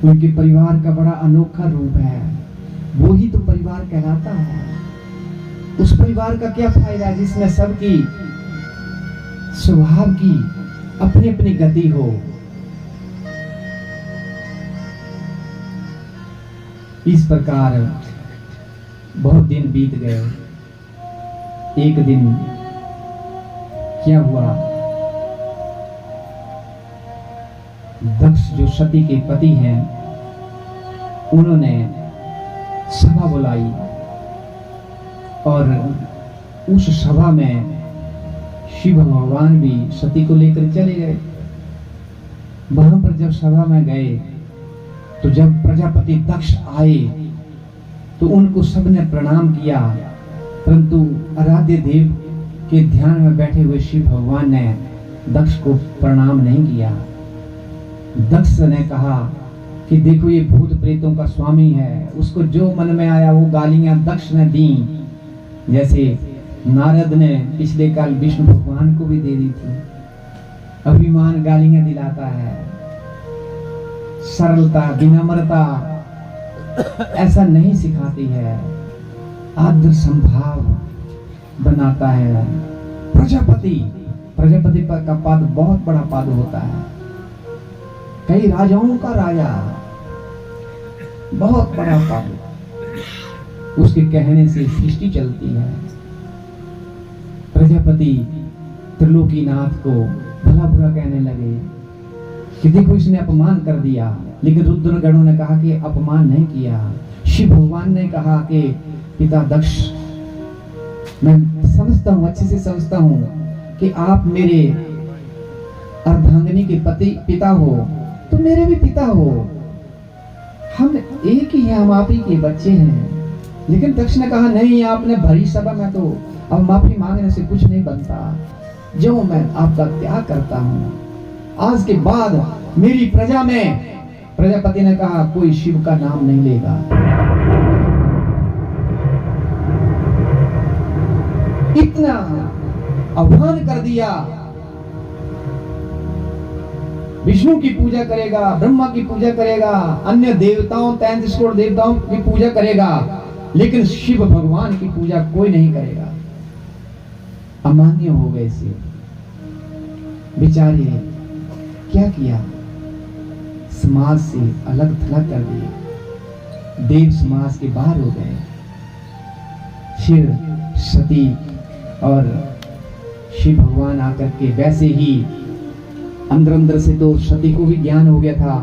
उनके परिवार का बड़ा अनोखा रूप है। वो ही तो परिवार कहलाता है। उस परिवार का क्या फायदा जिसमें सबकी स्वभाव की अपनी अपनी गति हो। इस प्रकार बहुत दिन बीत गए। एक दिन क्या हुआ, दक्ष जो सती के पति हैं, उन्होंने सभा बुलाई और उस सभा में शिव भगवान भी सती को लेकर चले गए। वहां पर जब सभा में गए तो जब प्रजापति दक्ष आए तो उनको सबने प्रणाम किया, परंतु आराध्य देव के ध्यान में बैठे हुए शिव भगवान ने दक्ष को प्रणाम नहीं किया। दक्ष ने कहा कि देखो ये भूत प्रेतों का स्वामी है, उसको जो मन में आया वो गालियां दक्ष ने दी, जैसे नारद ने पिछले काल विष्णु भगवान को भी दे दी थी। अभिमान गालियां दिलाता है, सरलता विनम्रता ऐसा नहीं सिखाती है, आदर संभाव बनाता है। प्रजापति का पद बहुत बड़ा पद होता है, कई राजाओं का राजा, बहुत बड़ा पद। उसके कहने से सृष्टि चलती है। प्रजापति त्रिलोकीनाथ को भला बुरा कहने लगे कि देखो इसने अपमान कर दिया, लेकिन रुद्रगणों ने कहा कि अपमान नहीं किया। शिव भगवान ने कहा कि पिता दक्ष, मैं समझता हूं, अच्छे से समझता हूं कि आप मेरे अर्धांगिनी के पिता हो, तो मेरे भी पिता हो, हम एक ही हैं, हम आप ही के बच्चे हैं। लेकिन दक्ष ने कहा नहीं, आपने भरी सभा में तो अब माफी मांगने से कुछ नहीं बनता, जो मैं आपका त्याग करता हूं। आज के बाद मेरी प्रजा में, प्रजापति ने कहा, कोई शिव का नाम नहीं लेगा। इतना आह्वान कर दिया। विष्णु की पूजा करेगा, ब्रह्मा की पूजा करेगा, अन्य देवताओं 33 करोड़ देवताओं की पूजा करेगा, लेकिन शिव भगवान की पूजा कोई नहीं करेगा। अमान्य हो गए से बेचारे क्या किया, समाज से अलग थलग कर दिए, देव समाज के बाहर हो गए। फिर सती और शिव भगवान आकर के वैसे ही अंदर अंदर से तो सती को भी ज्ञान हो गया था।